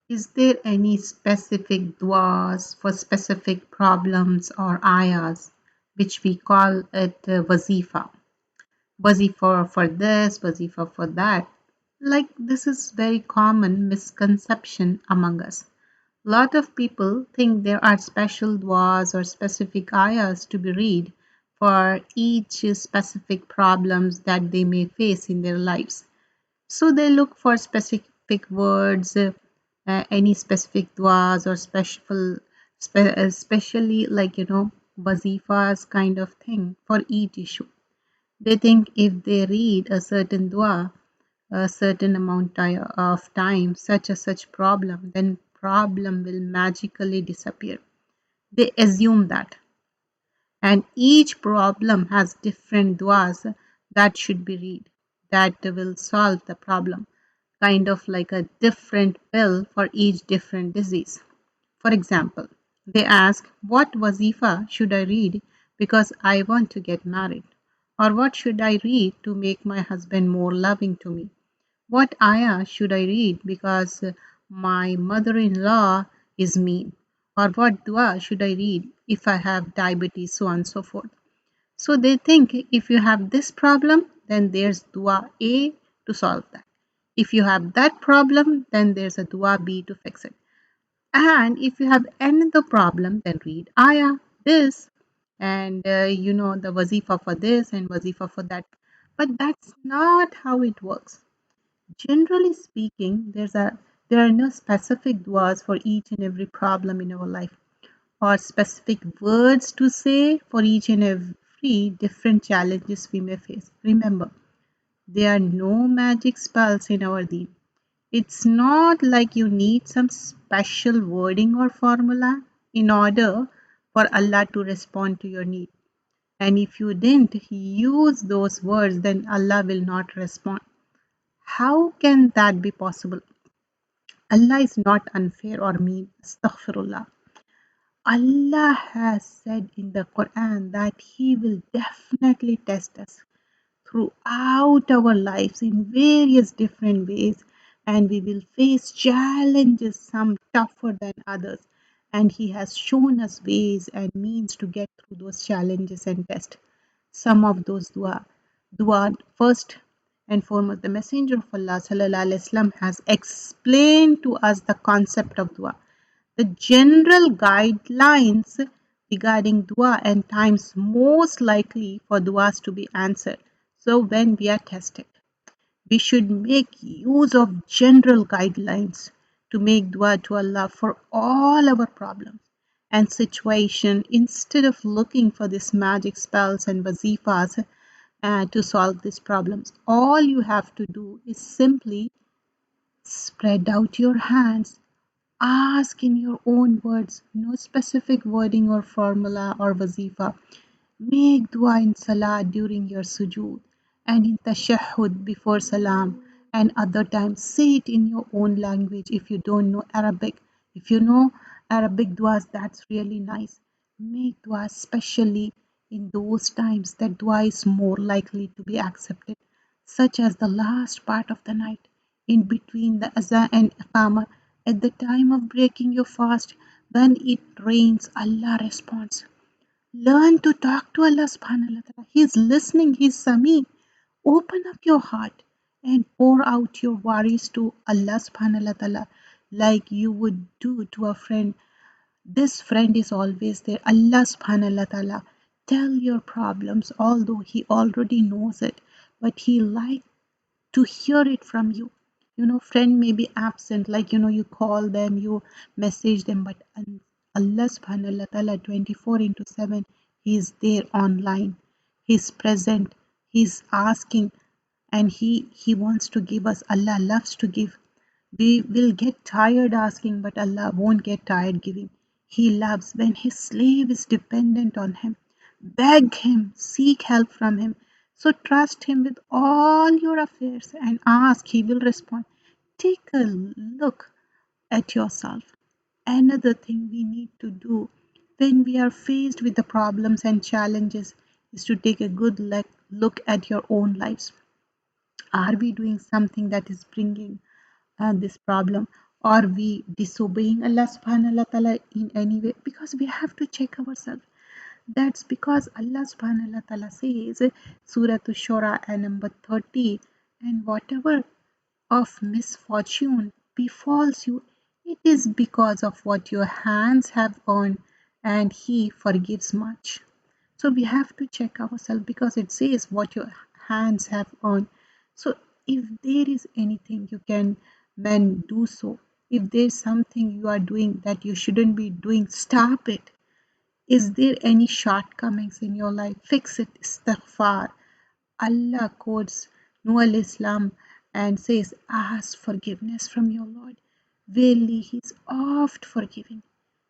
Is there any specific duas for specific problems or ayahs, which we call it wazifa? Wazifa for this, wazifa for that. Like this is very common misconception among us. Lot of people think there are special duas or specific ayahs to be read for each specific problems that they may face in their lives. So they look for specific words, any specific duas or especially like wazifas kind of thing for each issue. They think if they read a certain dua a certain of time, such a such problem, then problem will magically disappear. They assume that, and each problem has different duas that should be read that will solve the problem, kind of like a different pill for each different disease. For example, they ask, what wazifa should I read because I want to get married? Or what should I read to make my husband more loving to me? What ayah should I read because my mother in law is mean? Or what dua should I read if I have diabetes, so on and so forth? So they think if you have this problem, then there's dua A to solve that. If you have that problem, then there's a dua B to fix it. And if you have another problem, then read ayah, this, and the wazifa for this and wazifa for that. But that's not how it works. Generally speaking, there are no specific duas for each and every problem in our life, or specific words to say for each and every different challenges we may face. Remember, there are no magic spells in our deen. It's not like you need some special wording or formula in order for Allah to respond to your need. And if you didn't use those words, then Allah will not respond. How can that be possible? Allah is not unfair or mean. Astaghfirullah. Allah has said in the Quran that He will definitely test us throughout our lives in various different ways, and we will face challenges, some tougher than others. And He has shown us ways and means to get through those challenges and tests. Some of those dua first and foremost, the Messenger of Allah sallallahu alaihi wasallam has explained to us the concept of dua, the general guidelines regarding dua and times most likely for duas to be answered. So when we are tested, we should make use of general guidelines to make dua to Allah for all our problems and situation instead of looking for these magic spells and wazifas to solve these problems. All you have to do is simply spread out your hands. Ask in your own words, no specific wording or formula or wazifa. Make dua in salah during your sujood and in tashahhud before salam, and other times say it in your own language if you don't know Arabic. If you know Arabic duas, that's really nice. Make dua especially in those times that dua is more likely to be accepted, such as the last part of the night, in between the azan and iqamah, at the time of breaking your fast, when it rains, Allah responds. Learn to talk to Allah subhanahu wa ta'ala. He's listening, He's Sami. Open up your heart and pour out your worries to Allah subhanahu wa ta'ala like you would do to a friend. This friend is always there. Allah subhanahu wa ta'ala. Tell your problems, although He already knows it, but He likes to hear it from you. Friend may be absent, like you call them, you message them, but Allah subhanahu wa ta'ala 24 into 7, He is there online. He's present, He's asking, and He wants to give us. Allah loves to give. We will get tired asking, but Allah won't get tired giving. He loves when His slave is dependent on Him. Beg Him, seek help from Him. So trust Him with all your affairs and ask, He will respond. Take a look at yourself. Another thing we need to do when we are faced with the problems and challenges is to take a good look at your own lives. Are we doing something that is bringing this problem? Are we disobeying Allah subhanahu wa ta'ala in any way? Because we have to check ourselves. That's because Allah subhanahu wa ta'ala says, Surah Ash-Shura and number 30, and whatever of misfortune befalls you, it is because of what your hands have earned, and He forgives much. So we have to check ourselves because it says what your hands have earned. So if there is anything you can then do so. If there's something you are doing that you shouldn't be doing, stop it. Is there any shortcomings in your life? Fix it. Istighfar. Allah quotes Nuh al-Islam and says, ask forgiveness from your Lord. Verily, He is oft forgiving.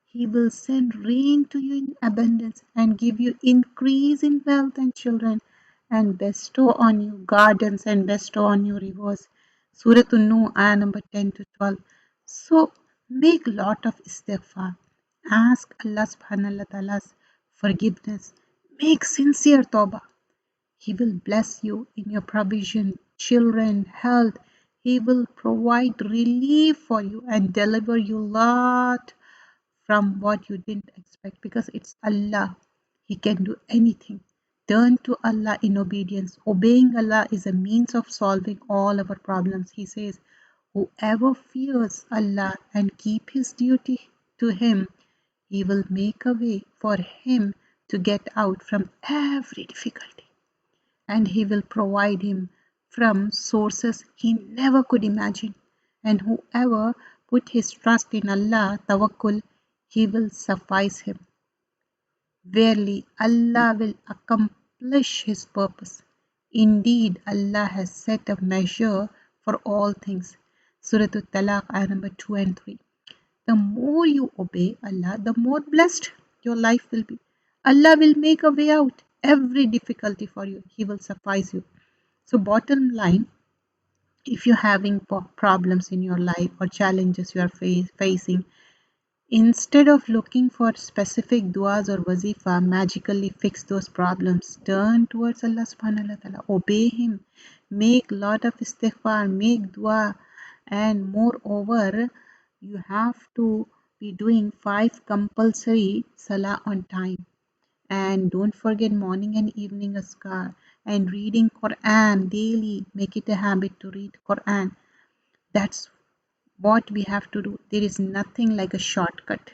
He will send rain to you in abundance and give you increase in wealth and children and bestow on you gardens and bestow on you rivers. Surah An-Nuh, ayah number 10 to 12. So make lot of istighfar. Ask Allah subhanahu wa ta'ala's forgiveness. Make sincere tawbah. He will bless you in your provision, children, health. He will provide relief for you and deliver you lot from what you didn't expect because it's Allah. He can do anything. Turn to Allah in obedience. Obeying Allah is a means of solving all our problems. He says, whoever fears Allah and keep his duty to Him, He will make a way for him to get out from every difficulty and He will provide him from sources he never could imagine. And whoever put his trust in Allah, tawakkul, He will suffice him. Verily, Allah will accomplish His purpose. Indeed, Allah has set a measure for all things. Surah At-Talaq, ayah number 2 and 3. The more you obey Allah, the more blessed your life will be. Allah will make a way out every difficulty for you. He will suffice you. So bottom line, if you're having problems in your life or challenges you are facing, instead of looking for specific du'as or wazifa magically fix those problems, turn towards Allah subhanahu wa ta'ala, obey Him, make lot of istighfar, make dua, and moreover, you have to be doing 5 compulsory salah on time. And don't forget morning and evening askar and reading Quran daily. Make it a habit to read Quran. That's what we have to do. There is nothing like a shortcut.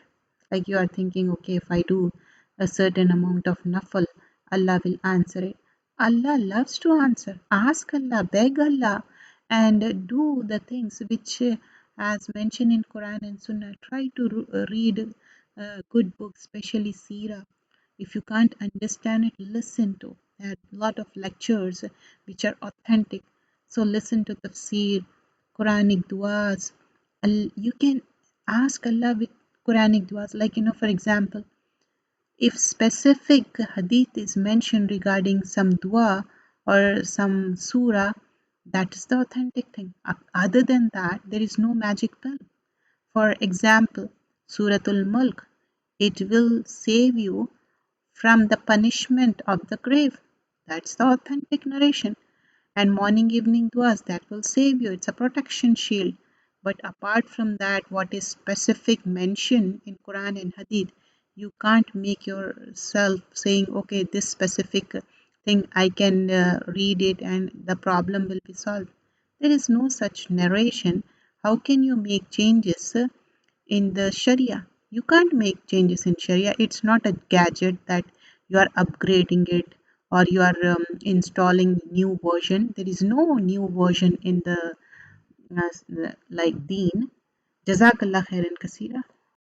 Like you are thinking, okay, if I do a certain amount of nafal, Allah will answer it. Allah loves to answer. Ask Allah, beg Allah, and do the things which, as mentioned in Quran and Sunnah, try to read good books, especially Seerah. If you can't understand it, listen to. There are a lot of lectures which are authentic. So listen to tafsir, Quranic duas. You can ask Allah with Quranic duas. Like, for example, if specific hadith is mentioned regarding some dua or some surah, that is the authentic thing. Other than that, there is no magic pill. For example, Suratul Mulk, it will save you from the punishment of the grave. That's the authentic narration. And morning evening duas, that will save you. It's a protection shield. But apart from that, what is specific mention in Quran and Hadith, you can't make yourself saying, okay, this specific thing I can read it and the problem will be solved. There is no such narration. How can you make changes in the Sharia? You can't make changes in Sharia. It's not a gadget that you are upgrading it or you are installing new version. There is no new version in the like Deen. Jazakallah khairan kasira.